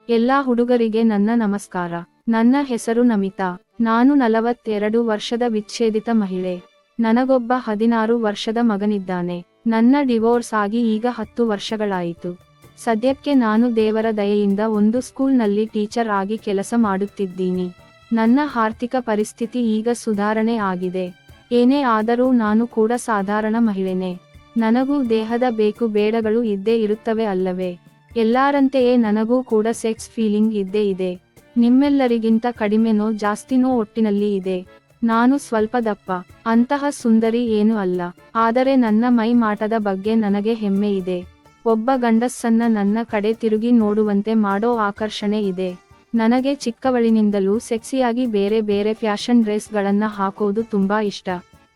ಎಲ್ಲಾ ಹುಡುಗರಿಗೆ ನನ್ನ ನಮಸ್ಕಾರ. ನನ್ನ ಹೆಸರು ನಮಿತಾ. ನಾನು 42 ವರ್ಷದ ವಿಚ್ಛೇದಿತ ಮಹಿಳೆ. ನನಗೊಬ್ಬ 16 ವರ್ಷದ ಮಗನಿದ್ದಾನೆ. ನನ್ನ ಡಿವೋರ್ಸ್ ಆಗಿ ಈಗ 10 ವರ್ಷಗಳಾಯಿತು. ಸದ್ಯಕ್ಕೆ ನಾನು ದೇವರ ದಯೆಯಿಂದ ಒಂದು ಸ್ಕೂಲ್ನಲ್ಲಿ ಟೀಚರ್ ಆಗಿ ಕೆಲಸ ಮಾಡುತ್ತಿದ್ದೀನಿ. ನನ್ನ ಆರ್ಥಿಕ ಪರಿಸ್ಥಿತಿ ಈಗ ಸುಧಾರಣೆ ಆಗಿದೆ. ಏನೇ ಆದರೂ ನಾನು ಕೂಡ ಸಾಧಾರಣ ಮಹಿಳೆನೇ. ನನಗೂ ದೇಹದ ಬೇಕು ಬೇಡಗಳು ಇದ್ದೇ ಇರುತ್ತವೆ ಅಲ್ಲವೇ? ಎಲ್ಲಾರಂತೆಯೇ ನನಗೂ ಕೂಡ ಸೆಕ್ಸ್ ಫೀಲಿಂಗ್ ಇದ್ದೇ ಇದೆ. ನಿಮ್ಮೆಲ್ಲರಿಗಿಂತ ಕಡಿಮೆನೋ ಜಾಸ್ತಿನೋ ಒಟ್ಟಿನಲ್ಲಿ ಇದೆ. ನಾನು ಸ್ವಲ್ಪ ದಪ್ಪ, ಅಂತಹ ಸುಂದರಿ ಏನೂ ಅಲ್ಲ. ಆದರೆ ನನ್ನ ಮೈ ಮಾಟದ ಬಗ್ಗೆ ನನಗೆ ಹೆಮ್ಮೆ ಇದೆ. ಒಬ್ಬ ಗಂಡಸನ್ನ ನನ್ನ ಕಡೆ ತಿರುಗಿ ನೋಡುವಂತೆ ಮಾಡೋ ಆಕರ್ಷಣೆ ಇದೆ. ನನಗೆ ಚಿಕ್ಕವಳಿನಿಂದಲೂ ಸೆಕ್ಸಿಯಾಗಿ ಬೇರೆ ಬೇರೆ ಫ್ಯಾಷನ್ ಡ್ರೆಸ್ಗಳನ್ನ ಹಾಕೋದು ತುಂಬಾ ಇಷ್ಟ.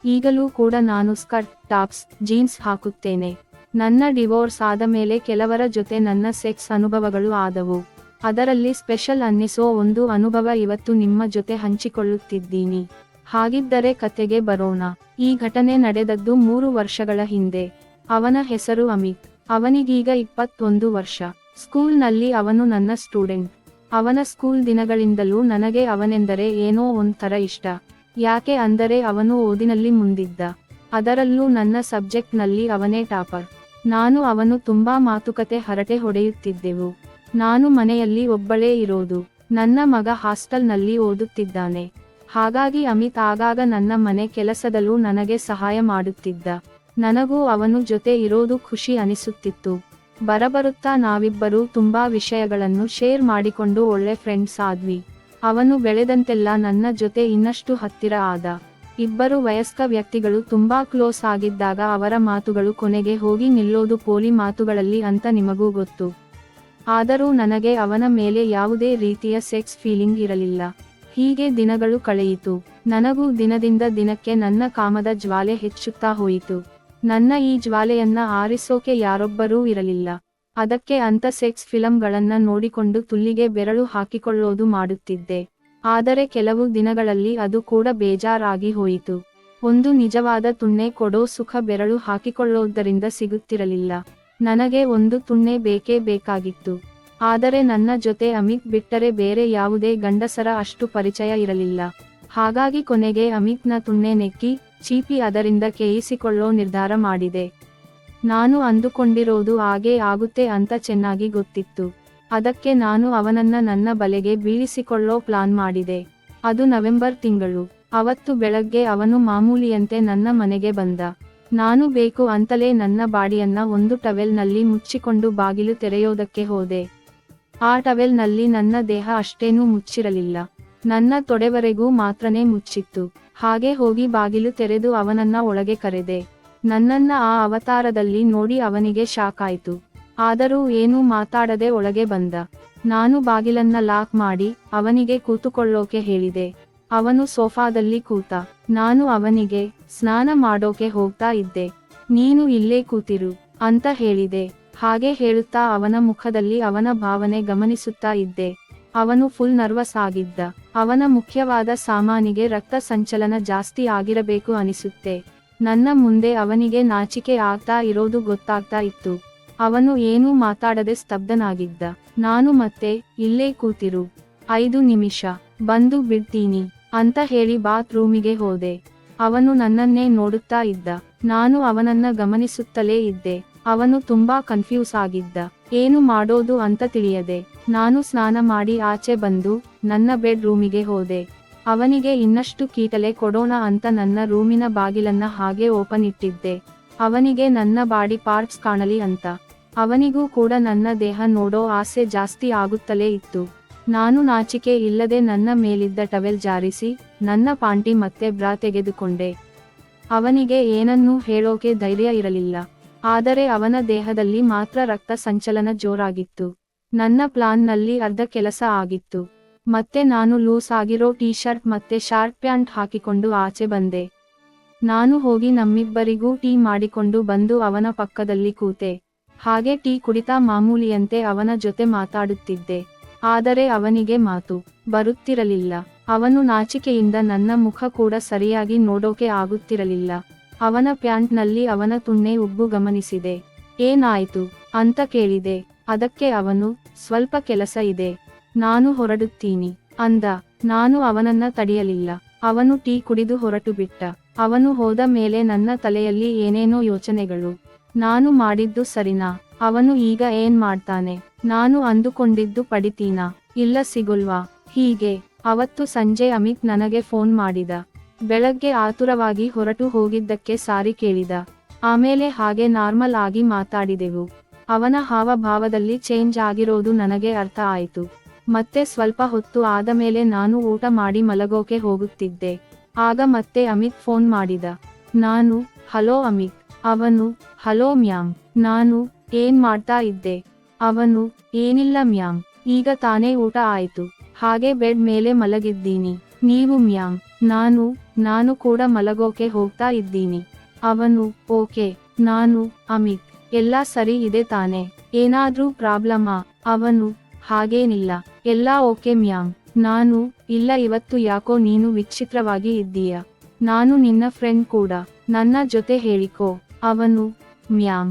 ಈಗಲೂ ಕೂಡ ನಾನು ಸ್ಕರ್ಟ್, ಟಾಪ್ಸ್, ಜೀನ್ಸ್ ಹಾಕುತ್ತೇನೆ. ನನ್ನ ಡಿವೋರ್ಸ್ ಆದ ಮೇಲೆ ಕೆಲವರ ಜೊತೆ ನನ್ನ ಸೆಕ್ಸ್ ಅನುಭವಗಳು ಆದವು. ಅದರಲ್ಲಿ ಸ್ಪೆಷಲ್ ಅನ್ನಿಸೋ ಒಂದು ಅನುಭವ ಇವತ್ತು ನಿಮ್ಮ ಜೊತೆ ಹಂಚಿಕೊಳ್ಳುತ್ತಿದ್ದೀನಿ. ಹಾಗಿದ್ದರೆ ಕತೆಗೆ ಬರೋಣ. ಈ ಘಟನೆ ನಡೆದದ್ದು 3 ವರ್ಷಗಳ ಹಿಂದೆ. ಅವನ ಹೆಸರು ಅಮಿತ್. ಅವನಿಗೀಗ 21 ವರ್ಷ. ಸ್ಕೂಲ್ನಲ್ಲಿ ಅವನು ನನ್ನ ಸ್ಟೂಡೆಂಟ್. ಅವನ ಸ್ಕೂಲ್ ದಿನಗಳಿಂದಲೂ ನನಗೆ ಅವನೆಂದರೆ ಏನೋ ಒಂಥರ ಇಷ್ಟ. ಯಾಕೆ ಅಂದರೆ ಅವನು ಓದಿನಲ್ಲಿ ಮುಂದಿದ್ದ. ಅದರಲ್ಲೂ ನನ್ನ ಸಬ್ಜೆಕ್ಟ್ನಲ್ಲಿ ಅವನೇ ಟಾಪರ್. ನಾನು ಅವನು ತುಂಬಾ ಮಾತುಕತೆ ಹರಟೆ ಹೊಡೆಯುತ್ತಿದ್ದೆವು. ನಾನು ಮನೆಯಲ್ಲಿ ಒಬ್ಬಳೇ ಇರೋದು. ನನ್ನ ಮಗ ಹಾಸ್ಟೆಲ್ನಲ್ಲಿ ಓದುತ್ತಿದ್ದಾನೆ. ಹಾಗಾಗಿ ಅಮಿತ್ ಆಗಾಗ ನನ್ನ ಮನೆ ಕೆಲಸದಲ್ಲೂ ನನಗೆ ಸಹಾಯ ಮಾಡುತ್ತಿದ್ದ. ನನಗೂ ಅವನು ಜೊತೆ ಇರೋದು ಖುಷಿ ಅನಿಸುತ್ತಿತ್ತು. ಬರಬರುತ್ತಾ ನಾವಿಬ್ಬರೂ ತುಂಬಾ ವಿಷಯಗಳನ್ನು ಶೇರ್ ಮಾಡಿಕೊಂಡು ಒಳ್ಳೆ ಫ್ರೆಂಡ್ಸ್ ಆದ್ವಿ. ಅವನು ಬೆಳೆದಂತೆಲ್ಲ ನನ್ನ ಜೊತೆ ಇನ್ನಷ್ಟು ಹತ್ತಿರ ಆದ. ಇಬ್ಬರು ವಯಸ್ಕ ವ್ಯಕ್ತಿಗಳು ತುಂಬಾ ಕ್ಲೋಸ್ ಆಗಿದ್ದಾಗ ಅವರ ಮಾತುಗಳು ಕೊನೆಗೆ ಹೋಗಿ ನಿಲ್ಲೋದು ಪೋಲಿ ಮಾತುಗಳಲ್ಲಿ ಅಂತ ನಿಮಗೂ ಗೊತ್ತು. ಆದರೂ ನನಗೆ ಅವನ ಮೇಲೆ ಯಾವುದೇ ರೀತಿಯ ಸೆಕ್ಸ್ ಫೀಲಿಂಗ್ ಇರಲಿಲ್ಲ. ಹೀಗೆ ದಿನಗಳು ಕಳೆಯಿತು. ನನಗೂ ದಿನದಿಂದ ದಿನಕ್ಕೆ ನನ್ನ ಕಾಮದ ಜ್ವಾಲೆ ಹೆಚ್ಚುತ್ತಾ ಹೋಯಿತು. ನನ್ನ ಈ ಜ್ವಾಲೆಯನ್ನ ಆರಿಸೋಕೆ ಯಾರೊಬ್ಬರೂ ಇರಲಿಲ್ಲ. ಅದಕ್ಕೆ ಅಂತ ಸೆಕ್ಸ್ ಫಿಲಂಗಳನ್ನ ನೋಡಿಕೊಂಡು ತುಲ್ಲಿಗೆ ಬೆರಳು ಹಾಕಿಕೊಳ್ಳೋದು ಮಾಡುತ್ತಿದ್ದೆ. ಆದರೆ ಕೆಲವು ದಿನಗಳಲ್ಲಿ ಅದು ಕೂಡ ಬೇಜಾರಾಗಿ ಹೋಯಿತು. ಒಂದು ನಿಜವಾದ ತುಣ್ಣೆ ಕೊಡೋ ಸುಖ ಬೆರಳು ಹಾಕಿಕೊಳ್ಳೋದರಿಂದ ಸಿಗುತ್ತಿರಲಿಲ್ಲ. ನನಗೆ ಒಂದು ತುಣ್ಣೆ ಬೇಕೇ ಬೇಕಾಗಿತ್ತು. ಆದರೆ ನನ್ನ ಜೊತೆ ಅಮಿತ್ ಬಿಟ್ಟರೆ ಬೇರೆ ಯಾವುದೇ ಗಂಡಸರ ಅಷ್ಟು ಪರಿಚಯ ಇರಲಿಲ್ಲ. ಹಾಗಾಗಿ ಕೊನೆಗೆ ಅಮಿತ್ನ ತುಣ್ಣೆ ನೆಕ್ಕಿ ಚೀಪಿ ಅದರಿಂದ ಕೇಯಿಸಿಕೊಳ್ಳೋ ನಿರ್ಧಾರ ಮಾಡಿದೆ. ನಾನು ಅಂದುಕೊಂಡಿರೋದು ಹಾಗೇ ಆಗುತ್ತೆ ಅಂತ ಚೆನ್ನಾಗಿ ಗೊತ್ತಿತ್ತು. ಅದಕ್ಕೆ ನಾನು ಅವನನ್ನ ನನ್ನ ಬಲೆಗೆ ಬೀಳಿಸಿಕೊಳ್ಳೋ ಪ್ಲಾನ್ ಮಾಡಿದೆ. ಅದು ನವೆಂಬರ್ ತಿಂಗಳು. ಅವತ್ತು ಬೆಳಗ್ಗೆ ಅವನು ಮಾಮೂಲಿಯಂತೆ ನನ್ನ ಮನೆಗೆ ಬಂದ. ನಾನು ಬೇಕು ಅಂತಲೇ ನನ್ನ ಬಾಡಿಯನ್ನ ಒಂದು ಟವೆಲ್ನಲ್ಲಿ ಮುಚ್ಚಿಕೊಂಡು ಬಾಗಿಲು ತೆರೆಯೋದಕ್ಕೆ ಹೋದೆ. ಆ ಟವೆಲ್ನಲ್ಲಿ ನನ್ನ ದೇಹ ಅಷ್ಟೇನೂ ಮುಚ್ಚಿರಲಿಲ್ಲ. ನನ್ನ ತೊಡೆವರೆಗೂ ಮಾತ್ರನೇ ಮುಚ್ಚಿತ್ತು. ಹಾಗೆ ಹೋಗಿ ಬಾಗಿಲು ತೆರೆದು ಅವನನ್ನ ಒಳಗೆ ಕರೆದೆ. ನನ್ನನ್ನ ಆ ಅವತಾರದಲ್ಲಿ ನೋಡಿ ಅವನಿಗೆ ಶಾಕ್ ಆಯ್ತು. ಆದರೂ ಏನೂ ಮಾತಾಡದೆ ಒಳಗೆ ಬಂದ. ನಾನು ಬಾಗಿಲನ್ನ ಲಾಕ್ ಮಾಡಿ ಅವನಿಗೆ ಕೂತುಕೊಳ್ಳೋಕೆ ಹೇಳಿದೆ. ಅವನು ಸೋಫಾದಲ್ಲಿ ಕೂತ. ನಾನು ಅವನಿಗೆ ಸ್ನಾನ ಮಾಡೋಕೆ ಹೋಗ್ತಾ ಇದ್ದೆ. ನೀನು ಇಲ್ಲೇ ಕೂತಿರು ಅಂತ ಹೇಳಿದೆ. ಹಾಗೆ ಹೇಳುತ್ತಾ ಅವನ ಮುಖದಲ್ಲಿ ಅವನ ಭಾವನೆ ಗಮನಿಸುತ್ತಾ ಇದ್ದೆ. ಅವನು ಫುಲ್ ನರ್ವಸ್ ಆಗಿದ್ದ. ಅವನ ಮುಖ್ಯವಾದ ಸಾಮಾನಿಗೆ ರಕ್ತ ಸಂಚಲನ ಜಾಸ್ತಿ ಆಗಿರಬೇಕು ಅನಿಸುತ್ತೆ. ನನ್ನ ಮುಂದೆ ಅವನಿಗೆ ನಾಚಿಕೆ ಆಗ್ತಾ ಇರೋದು ಗೊತ್ತಾಗ್ತಾ ಇತ್ತು. ಅವನು ಏನೂ ಮಾತಾಡದೆ ಸ್ತಬ್ಧನಾಗಿದ್ದ. ನಾನು ಮತ್ತೆ ಇಲ್ಲೇ ಕೂತಿರು, 5 ನಿಮಿಷ ಬಂದು ಬಿಡ್ತೀನಿ ಅಂತ ಹೇಳಿ ಬಾತ್ ರೂಮಿಗೆ ಹೋದೆ. ಅವನು ನನ್ನನ್ನೇ ನೋಡುತ್ತಾ ಇದ್ದ. ನಾನು ಅವನನ್ನ ಗಮನಿಸುತ್ತಲೇ ಇದ್ದೆ. ಅವನು ತುಂಬಾ ಕನ್ಫ್ಯೂಸ್ ಆಗಿದ್ದ. ಏನು ಮಾಡೋದು ಅಂತ ತಿಳಿಯದೆ ನಾನು ಸ್ನಾನ ಮಾಡಿ ಆಚೆ ಬಂದು ನನ್ನ ಬೆಡ್ ರೂಮಿಗೆ ಹೋದೆ. ಅವನಿಗೆ ಇನ್ನಷ್ಟು ಕೀಟಲೆ ಕೊಡೋಣ ಅಂತ ನನ್ನ ರೂಮಿನ ಬಾಗಿಲನ್ನ ಹಾಗೆ ಓಪನ್ ಇಟ್ಟಿದ್ದೆ. ಅವನಿಗೆ ನನ್ನ ಬಾಡಿ ಪಾರ್ಟ್ಸ್ ಕಾಣಲಿ ಅಂತ. ಅವನಿಗೂ ಕೂಡ ನನ್ನ ದೇಹ ನೋಡೋ ಆಸೆ ಜಾಸ್ತಿ ಆಗುತ್ತಲೇ ಇತ್ತು. ನಾನು ನಾಚಿಕೆ ಇಲ್ಲದೆ ನನ್ನ ಮೇಲಿದ್ದ ಟವೆಲ್ ಜಾರಿಸಿ ನನ್ನ ಪಾಂಟಿ ಮತ್ತೆ ಬ್ರಾ ತೆಗೆದುಕೊಂಡೆ. ಅವನಿಗೆ ಏನನ್ನೂ ಹೇಳೋಕೆ ಧೈರ್ಯ ಇರಲಿಲ್ಲ. ಆದರೆ ಅವನ ದೇಹದಲ್ಲಿ ಮಾತ್ರ ರಕ್ತ ಸಂಚಲನ ಜೋರಾಗಿತ್ತು. ನನ್ನ ಪ್ಲಾನ್ನಲ್ಲಿ ಅರ್ಧ ಕೆಲಸ ಆಗಿತ್ತು. ಮತ್ತೆ ನಾನು ಲೂಸ್ ಆಗಿರೋ ಟೀ ಶರ್ಟ್ ಮತ್ತೆ ಶಾರ್ಟ್ ಪ್ಯಾಂಟ್ ಹಾಕಿಕೊಂಡು ಆಚೆ ಬಂದೆ. ನಾನು ಹೋಗಿ ನಮ್ಮಿಬ್ಬರಿಗೂ ಟೀ ಮಾಡಿಕೊಂಡು ಬಂದು ಅವನ ಪಕ್ಕದಲ್ಲಿ ಕೂತೆ. ಹಾಗೆ ಟೀ ಕುಡಿತಾ ಮಾಮೂಲಿಯಂತೆ ಅವನ ಜೊತೆ ಮಾತಾಡುತ್ತಿದ್ದೆ. ಆದರೆ ಅವನಿಗೆ ಮಾತು ಬರುತ್ತಿರಲಿಲ್ಲ. ಅವನು ನಾಚಿಕೆಯಿಂದ ನನ್ನ ಮುಖ ಕೂಡ ಸರಿಯಾಗಿ ನೋಡೋಕೆ ಆಗುತ್ತಿರಲಿಲ್ಲ. ಅವನ ಪ್ಯಾಂಟ್ನಲ್ಲಿ ಅವನ ತುಣ್ಣೆ ಉಬ್ಬು ಗಮನಿಸಿದೆ. ಏನಾಯ್ತು ಅಂತ ಕೇಳಿದೆ. ಅದಕ್ಕೆ ಅವನು, ಸ್ವಲ್ಪ ಕೆಲಸ ಇದೆ, ನಾನು ಹೊರಡುತ್ತೀನಿ ಅಂದ. ನಾನು ಅವನನ್ನ ತಡೆಯಲಿಲ್ಲ. ಅವನು ಟೀ ಕುಡಿದು ಹೊರಟು ಬಿಟ್ಟ. ಅವನು ಹೋದ ಮೇಲೆ ನನ್ನ ತಲೆಯಲ್ಲಿ ಏನೇನೋ ಯೋಚನೆಗಳು. ನಾನು ಮಾಡಿದ್ದು ಸರಿನಾ? ಅವನು ಈಗ ಏನ್ ಮಾಡ್ತಾನೆ? ನಾನು ಅಂದುಕೊಂಡಿದ್ದು ಪಡಿತೀನಾ ಇಲ್ಲ ಸಿಗುಲ್ವಾ? ಹೀಗೆ ಅವತ್ತು ಸಂಜೆ ಅಮಿತ್ ನನಗೆ ಫೋನ್ ಮಾಡಿದ. ಬೆಳಗ್ಗೆ ಆತುರವಾಗಿ ಹೊರಟು ಹೋಗಿದ್ದಕ್ಕೆ ಸಾರಿ ಕೇಳಿದ. ಆಮೇಲೆ ಹಾಗೆ ನಾರ್ಮಲ್ ಆಗಿ ಮಾತಾಡಿದೆವು. ಅವನ ಹಾವಭಾವದಲ್ಲಿ ಚೇಂಜ್ ಆಗಿರೋದು ನನಗೆ ಅರ್ಥ ಆಯಿತು. ಮತ್ತೆ ಸ್ವಲ್ಪ ಹೊತ್ತು ಆದಮೇಲೆ ನಾನು ಊಟ ಮಾಡಿ ಮಲಗೋಕೆ ಹೋಗುತ್ತಿದ್ದೆ. ಆಗ ಮತ್ತೆ ಅಮಿತ್ ಫೋನ್ ಮಾಡಿದ. ನಾನು, ಹಲೋ ಅಮಿತ್. ಅವನು, ಹಲೋ ಮ್ಯಾಮ್. ನಾನು, ಏನ್ ಮಾಡ್ತಾ ಇದ್ದೆ? ಅವನು, ಏನಿಲ್ಲ ಮ್ಯಾಮ್, ಈಗ ತಾನೇ ಊಟ ಆಯ್ತು, ಹಾಗೆ ಬೆಡ್ ಮೇಲೆ ಮಲಗಿದ್ದೀನಿ. ನೀವು ಮ್ಯಾಮ್? ನಾನು ಕೂಡ ಮಲಗೋಕೆ ಹೋಗ್ತಾ ಇದ್ದೀನಿ. ಅವನು, ಓಕೆ. ನಾನು, ಅಮಿತ್, ಎಲ್ಲ ಸರಿ ಇದೆ ತಾನೆ? ಏನಾದ್ರೂ ಪ್ರಾಬ್ಲಮಾ? ಅವನು, ಹಾಗೇನಿಲ್ಲ, ಎಲ್ಲ ಓಕೆ ಮ್ಯಾಮ್. ನಾನು, ಇಲ್ಲ, ಇವತ್ತು ಯಾಕೋ ನೀನು ವಿಚಿತ್ರವಾಗಿ ಇದ್ದೀಯ. ನಾನು ನಿನ್ನ ಫ್ರೆಂಡ್ ಕೂಡ, ನನ್ನ ಜೊತೆ ಹೇಳಿಕೋ. ಅವನು, ಮ್ಯಾಮ್.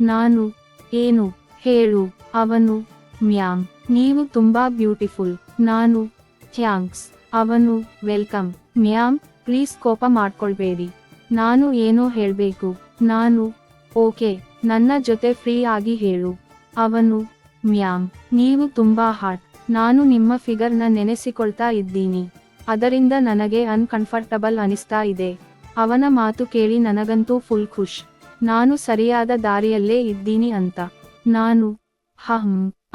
ನಾನು, ಏನು? ಹೇಳು. ಅವನು, ಮ್ಯಾಮ್, ನೀವು ತುಂಬಾ ಬ್ಯೂಟಿಫುಲ್. ನಾನು, ಥ್ಯಾಂಕ್ಸ್. ಅವನು, ವೆಲ್ಕಮ್ ಮ್ಯಾಮ್, ಪ್ಲೀಸ್ ಕೋಪ ಮಾಡ್ಕೊಳ್ಬೇಡಿ. ನಾನು ಏನೋ ಹೇಳ್ಬೇಕು. ನಾನು, ಓಕೆ, ನನ್ನ ಜೊತೆ ಫ್ರೀ ಆಗಿ ಹೇಳು. ಅವನು, ಮ್ಯಾಮ್, ನೀವು ತುಂಬಾ ಹಾಟ್. ನಾನು ನಿಮ್ಮ ಫಿಗರ್ನ ನೆನೆಸಿಕೊಳ್ತಾ ಇದ್ದೀನಿ. ಅದರಿಂದ ನನಗೆ ಅನ್ಕಂಫರ್ಟಬಲ್ ಅನಿಸ್ತಾ ಇದೆ. ಅವನ ಮಾತು ಕೇಳಿ ನನಗಂತೂ ಫುಲ್ ಖುಷ್. ನಾನು ಸರಿಯಾದ ದಾರಿಯಲ್ಲೇ ಇದ್ದೀನಿ ಅಂತ. ನಾನು,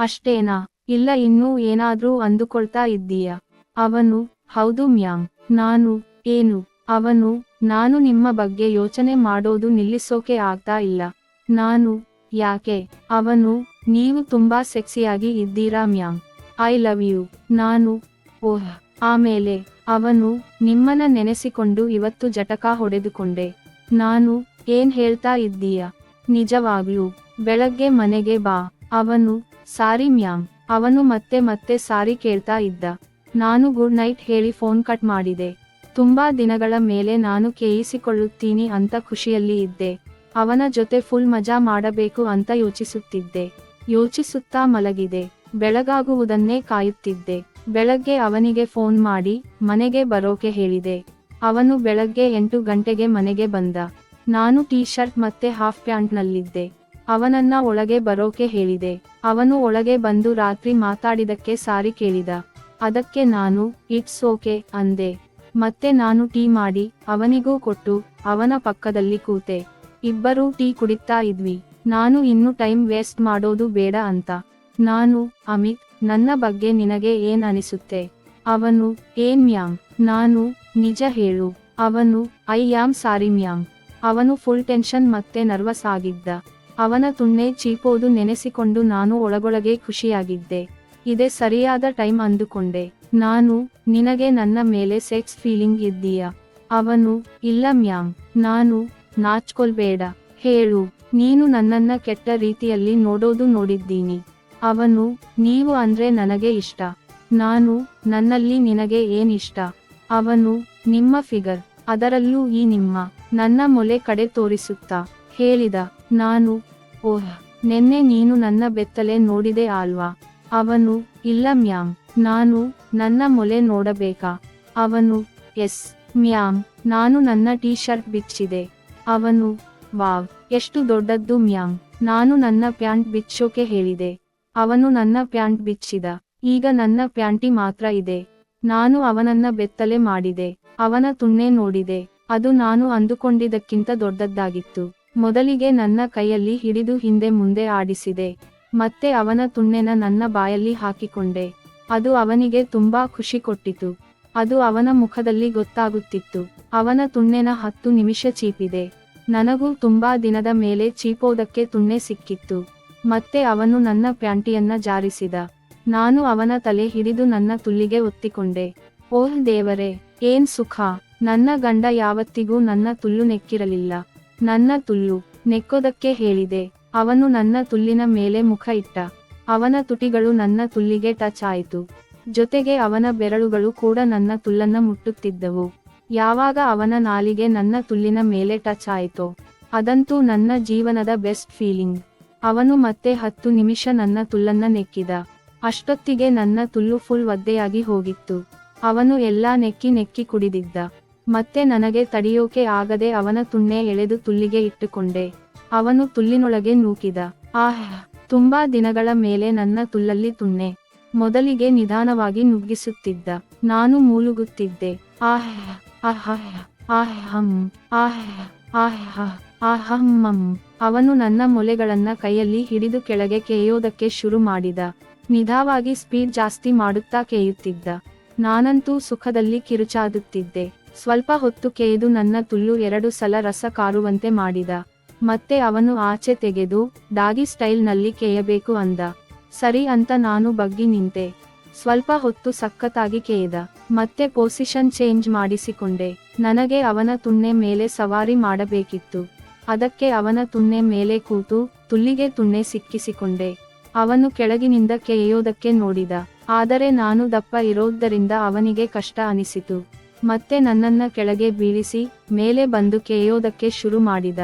ಅಷ್ಟೇನಾ? ಇಲ್ಲ, ಇನ್ನೂ ಏನಾದ್ರೂ ಅಂದುಕೊಳ್ತಾ ಇದ್ದೀಯಾ? ಅವನು, ಹೌದು ಮ್ಯಾಮ್. ನಾನು, ಏನು? ಅವನು, ನಾನು ನಿಮ್ಮ ಬಗ್ಗೆ ಯೋಚನೆ ಮಾಡೋದು ನಿಲ್ಲಿಸೋಕೆ ಆಗ್ತಾ ಇಲ್ಲ. ನಾನು, ಯಾಕೆ? ಅವನು, ನೀವು ತುಂಬಾ ಸೆಕ್ಸಿಯಾಗಿ ಇದ್ದೀರಾ ಮ್ಯಾಮ್. I love you. ನಾನು, ಓಹ್. ಆಮೇಲೆ ಅವನು, ನಿಮ್ಮನ್ನ ನೆನೆಸಿಕೊಂಡು ಇವತ್ತು ಜಟಕಾ ಹೊಡೆದುಕೊಂಡೆ. ನಾನು, ಏನ್ ಹೇಳ್ತಾ ಇದ್ದೀಯಾ? ನಿಜವಾಗ್ಲೂ? ಬೆಳಗ್ಗೆ ಮನೆಗೆ ಬಾ. ಅವನು, ಸಾರಿ ಮ್ಯಾಮ್. ಅವನು ಮತ್ತೆ ಸಾರಿ ಕೇಳ್ತಾ ಇದ್ದ. ನಾನು ಗುಡ್ ನೈಟ್ ಹೇಳಿ ಫೋನ್ ಕಟ್ ಮಾಡಿದೆ. ತುಂಬಾ ದಿನಗಳ ಮೇಲೆ ನಾನು ಕೇಳಿಸಿಕೊಳ್ಳುತ್ತೀನಿ ಅಂತ ಖುಷಿಯಲ್ಲಿ ಇದ್ದೆ. ಅವನ ಜೊತೆ ಫುಲ್ ಮಜಾ ಮಾಡಬೇಕು ಅಂತ ಯೋಚಿಸುತ್ತಾ ಮಲಗಿದೆ. ಬೆಳಗಾಗುವುದನ್ನೇ ಕಾಯುತ್ತಿದ್ದೆ. ಬೆಳಗ್ಗೆ ಅವನಿಗೆ ಫೋನ್ ಮಾಡಿ ಮನೆಗೆ ಬರೋಕೆ ಹೇಳಿದೆ. ಅವನು ಬೆಳಗ್ಗೆ 8 ಗಂಟೆಗೆ ಮನೆಗೆ ಬಂದ. ನಾನು ಟೀ ಶರ್ಟ್ ಮತ್ತೆ ಹಾಫ್ ಪ್ಯಾಂಟ್ನಲ್ಲಿದ್ದೆ. ಅವನನ್ನ ಒಳಗೆ ಬರೋಕೆ ಹೇಳಿದೆ. ಅವನು ಒಳಗೆ ಬಂದು ರಾತ್ರಿ ಮಾತಾಡಿದಕ್ಕೆ ಸಾರಿ ಕೇಳಿದ. ಅದಕ್ಕೆ ನಾನು, ಇಟ್ಸ್ ಓಕೆ ಅಂದೆ. ಮತ್ತೆ ನಾನು ಟೀ ಮಾಡಿ ಅವನಿಗೂ ಕೊಟ್ಟು ಅವನ ಪಕ್ಕದಲ್ಲಿ ಕೂತೆ. ಇಬ್ಬರೂ ಟೀ ಕುಡಿತಾ ಇದ್ವಿ. ನಾನು ಇನ್ನು ಟೈಮ್ ವೇಸ್ಟ್ ಮಾಡೋದು ಬೇಡ ಅಂತ. ನಾನು, ಅಮಿತ್, ನನ್ನ ಬಗ್ಗೆ ನಿನಗೆ ಏನ್ ಅನಿಸುತ್ತೆ? ಅವನು, ಏನ್ ಮ್ಯಾಮ್? ನಾನು, ನಿಜ ಹೇಳು. ಅವನು, ಐ ಆಮ್ ಸಾರಿ ಮ್ಯಾಮ್. ಅವನು ಫುಲ್ ಟೆನ್ಷನ್ ಮತ್ತೆ ನರ್ವಸ್ ಆಗಿದ್ದ. ಅವನ ತುಣ್ಣೆ ಚೀಪೋದು ನೆನೆಸಿಕೊಂಡು ನಾನು ಒಳಗೊಳಗೆ ಖುಷಿಯಾಗಿದ್ದೆ. ಇದೇ ಸರಿಯಾದ ಟೈಮ್ ಅಂದುಕೊಂಡೆ. ನಾನು, ನಿನಗೆ ನನ್ನ ಮೇಲೆ ಸೆಕ್ಸ್ ಫೀಲಿಂಗ್ ಇದ್ದೀಯಾ? ಅವನು, ಇಲ್ಲ ಮ್ಯಾಮ್. ನಾನು, ನಾಚ್ಕೊಳ್ಬೇಡ, ಹೇಳು. ನೀನು ನನ್ನನ್ನ ಕೆಟ್ಟ ರೀತಿಯಲ್ಲಿ ನೋಡೋದು ನೋಡಿದ್ದೀನಿ. ಅವನು, ನೀವು ಅಂದ್ರೆ ನನಗೆ ಇಷ್ಟ. ನಾನು, ನನ್ನಲ್ಲಿ ನಿನಗೆ ಏನ್ ಇಷ್ಟ? ಅವನು, ನಿಮ್ಮ ಫಿಗರ್, ಅದರಲ್ಲೂ ಈ ನಿಮ್ಮ. ನನ್ನ ಮೊಲೆ ಕಡೆ ತೋರಿಸುತ್ತಾ ಹೇಳಿದ. ನಾನು, ಓಹ್, ನೆನ್ನೆ ನೀನು ನನ್ನ ಬೆತ್ತಲೆ ನೋಡಿದೆ ಅಲ್ವಾ? ಅವನು, ಇಲ್ಲ ಮ್ಯಾಮ್. ನಾನು, ನನ್ನ ಮೊಲೆ ನೋಡಬೇಕಾ? ಅವನು, ಎಸ್ ಮ್ಯಾಮ್. ನಾನು ನನ್ನ ಟೀ ಶರ್ಟ್ ಬಿಚ್ಚಿದೆ. ಅವನು, ವಾವ್, ಎಷ್ಟು ದೊಡ್ಡದ್ದು ಮ್ಯಾಮ್. ನಾನು ನನ್ನ ಪ್ಯಾಂಟ್ ಬಿಚ್ಚೋಕೆ ಹೇಳಿದೆ. ಅವನು ನನ್ನ ಪ್ಯಾಂಟ್ ಬಿಚ್ಚಿದ. ಈಗ ನನ್ನ ಪ್ಯಾಂಟಿ ಮಾತ್ರ ಇದೆ. ನಾನು ಅವನನ್ನ ಬೆತ್ತಲೆ ಮಾಡಿದೆ. ಅವನ ತುಣ್ಣೆ ನೋಡಿದೆ. ಅದು ನಾನು ಅಂದುಕೊಂಡಿದ್ದಕ್ಕಿಂತ ದೊಡ್ಡದ್ದಾಗಿತ್ತು. ಮೊದಲಿಗೆ ನನ್ನ ಕೈಯಲ್ಲಿ ಹಿಡಿದು ಹಿಂದೆ ಮುಂದೆ ಆಡಿಸಿದೆ. ಮತ್ತೆ ಅವನ ತುಣ್ಣೆನ ನನ್ನ ಬಾಯಲ್ಲಿ ಹಾಕಿಕೊಂಡೆ. ಅದು ಅವನಿಗೆ ತುಂಬಾ ಖುಷಿ ಕೊಟ್ಟಿತು. ಅದು ಅವನ ಮುಖದಲ್ಲಿ ಗೊತ್ತಾಗುತ್ತಿತ್ತು. ಅವನ ತುಣ್ಣೆನ 10 ನಿಮಿಷ ಚೀಪಿದೆ. ನನಗೂ ತುಂಬಾ ದಿನದ ಮೇಲೆ ಚೀಪೋದಕ್ಕೆ ತುಣ್ಣೆ ಸಿಕ್ಕಿತ್ತು. ಮತ್ತೆ ಅವನು ನನ್ನ ಪ್ಯಾಂಟಿಯನ್ನ ಜಾರಿಸಿದ. ನಾನು ಅವನ ತಲೆ ಹಿಡಿದು ನನ್ನ ತುಲ್ಲಿಗೆ ಒತ್ತಿಕೊಂಡೆ. ಓಹ್ ದೇವರೇ, ಏನ್ ಸುಖ. ನನ್ನ ಗಂಡ ಯಾವತ್ತಿಗೂ ನನ್ನ ತುಲ್ಲು ನೆಕ್ಕಿರಲಿಲ್ಲ. ನನ್ನ ತುಲ್ಲು ನೆಕ್ಕೋದಕ್ಕೆ ಹೇಳಿದೆ. ಅವನು ನನ್ನ ತುಲ್ಲಿನ ಮೇಲೆ ಮುಖ ಇಟ್ಟ. ಅವನ ತುಟಿಗಳು ನನ್ನ ತುಲ್ಲಿಗೆ ಟಚ್ ಆಯಿತು. ಜೊತೆಗೆ ಅವನ ಬೆರಳುಗಳು ಕೂಡ ನನ್ನ ತುಲ್ಲನ್ನ ಮುಟ್ಟುತ್ತಿದ್ದವು. ಯಾವಾಗ ಅವನ ನಾಲಿಗೆ ನನ್ನ ತುಲ್ಲಿನ ಮೇಲೆ ಟಚ್ ಆಯಿತೋ, ಅದಂತೂ ನನ್ನ ಜೀವನದ ಬೆಸ್ಟ್ ಫೀಲಿಂಗ್. ಅವನು ಮತ್ತೆ 10 ನಿಮಿಷ ನನ್ನ ತುಲ್ಲನ್ನ ನೆಕ್ಕಿದ. ಅಷ್ಟೊತ್ತಿಗೆ ನನ್ನ ತುಲ್ಲು ಫುಲ್ ಒದ್ದೆಯಾಗಿ ಹೋಗಿತ್ತು. ಅವನು ಎಲ್ಲಾ ನೆಕ್ಕಿ ನೆಕ್ಕಿ ಕುಡಿದಿದ್ದ. ಮತ್ತೆ ನನಗೆ ತಡೆಯೋಕೆ ಆಗದೆ ಅವನ ತುಣ್ಣೆ ಎಳೆದು ತುಲ್ಲಿಗೆ ಇಟ್ಟುಕೊಂಡೆ. ಅವನು ತುಲ್ಲಿನೊಳಗೆ ನೂಕಿದ. ಆಹ್, ತುಂಬಾ ದಿನಗಳ ಮೇಲೆ ನನ್ನ ತುಲ್ಲಲ್ಲಿ ತುಣ್ಣೆ. ಮೊದಲಿಗೆ ನಿಧಾನವಾಗಿ ನುಗ್ಗಿಸುತ್ತಿದ್ದ. ನಾನು ಮೂಲುಗುತ್ತಿದ್ದೆ. ಆಹ್ ಆಹ್ ಆಹಂ ಆಹ್ ಆಹ್ ಆಹಮ್ಮಂ. ಅವನು ನನ್ನ ಮೊಲೆಗಳನ್ನ ಕೈಯಲ್ಲಿ ಹಿಡಿದು ಕೆಳಗೆ ಕೇಯೋದಕ್ಕೆ ಶುರು ಮಾಡಿದ. ನಿಧಾವಾಗಿ ಸ್ಪೀಡ್ ಜಾಸ್ತಿ ಮಾಡುತ್ತಾ ಕೇಯುತ್ತಿದ್ದ. ನಾನಂತೂ ಸುಖದಲ್ಲಿ ಕಿರುಚಾಡುತ್ತಿದ್ದೆ. ಸ್ವಲ್ಪ ಹೊತ್ತು ಕೇಯ್ದು ನನ್ನ ತುಲ್ಲು 2 ಸಲ ರಸ ಕಾರುವಂತೆ ಮಾಡಿದ. ಮತ್ತೆ ಅವನು ಆಚೆ ತೆಗೆದು ಡಾಗಿ ಸ್ಟೈಲ್ ನಲ್ಲಿ ಕೇಯಬೇಕು ಅಂದ. ಸರಿ ಅಂತ ನಾನು ಬಗ್ಗಿ ನಿಂತೆ. ಸ್ವಲ್ಪ ಹೊತ್ತು ಸಖತ್ತಾಗಿ ಕೇಯ್ದ. ಮತ್ತೆ ಪೊಸಿಷನ್ ಚೇಂಜ್ ಮಾಡಿಸಿಕೊಂಡೆ. ನನಗೆ ಅವನ ತುಣ್ಣೆ ಮೇಲೆ ಸವಾರಿ ಮಾಡಬೇಕಿತ್ತು. ಅದಕ್ಕೆ ಅವನ ತುಣ್ಣೆ ಮೇಲೆ ಕೂತು ತುಲ್ಲಿಗೆ ತುಣ್ಣೆ ಸಿಕ್ಕಿಸಿಕೊಂಡೆ. ಅವನು ಕೆಳಗಿನಿಂದ ಕೇಯೋದಕ್ಕೆ ನೋಡಿದ. ಆದರೆ ನಾನು ದಪ್ಪ ಇರೋದರಿಂದ ಅವನಿಗೆ ಕಷ್ಟ ಅನಿಸಿತು. ಮತ್ತೆ ನನ್ನನ್ನ ಕೆಳಗೆ ಬೀಳಿಸಿ ಮೇಲೆ ಬಂದು ಕೇಯೋದಕ್ಕೆ ಶುರು ಮಾಡಿದ.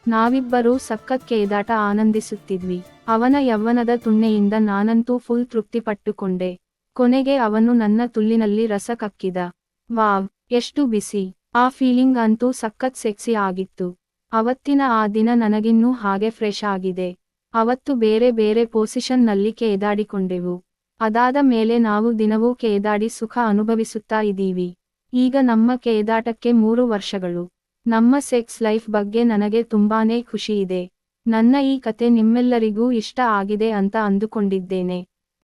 ನಾವಿಬ್ಬರೂ ಸಖತ್ ಕೇದಾಟ ಆನಂದಿಸುತ್ತಿದ್ವಿ. ಅವನ ಯವ್ವನದ ತುಣ್ಣೆಯಿಂದ ನಾನಂತೂ ಫುಲ್ ತೃಪ್ತಿಪಟ್ಟುಕೊಂಡೆ. ಕೊನೆಗೆ ಅವನು ನನ್ನ ತುಲ್ಲಿನಲ್ಲಿ ರಸ ಕಕ್ಕಿದ. ವಾವ್, ಎಷ್ಟು ಬಿಸಿ! ಆ ಫೀಲಿಂಗ್ ಅಂತೂ ಸಖತ್ ಸೆಕ್ಸಿ ಆಗಿತ್ತು. ಅವತ್ತಿನ ಆ ದಿನ ನನಗಿನ್ನೂ ಹಾಗೆ ಫ್ರೆಶ್ ಆಗಿದೆ. ಅವತ್ತು ಬೇರೆ ಬೇರೆ ಪೊಸಿಷನ್ ನಲ್ಲಿ ಕೇದಾಡಿಕೊಂಡೆವು. ಅದಾದ ಮೇಲೆ ನಾವು ದಿನವೂ ಕೇದಾಡಿ ಸುಖ ಅನುಭವಿಸುತ್ತಾ ಇದೀವಿ. ಈಗ ನಮ್ಮ ಕೇದಾಟಕ್ಕೆ 3 ವರ್ಷಗಳು. ನಮ್ಮ ಸೆಕ್ಸ್ ಲೈಫ್ ಬಗ್ಗೆ ನನಗೆ ತುಂಬಾನೇ ಖುಷಿ ಇದೆ. ನನ್ನ ಈ ಕತೆ ನಿಮ್ಮೆಲ್ಲರಿಗೂ ಇಷ್ಟ ಆಗಿದೆ ಅಂತ ಅಂದುಕೊಂಡಿದ್ದೇನೆ.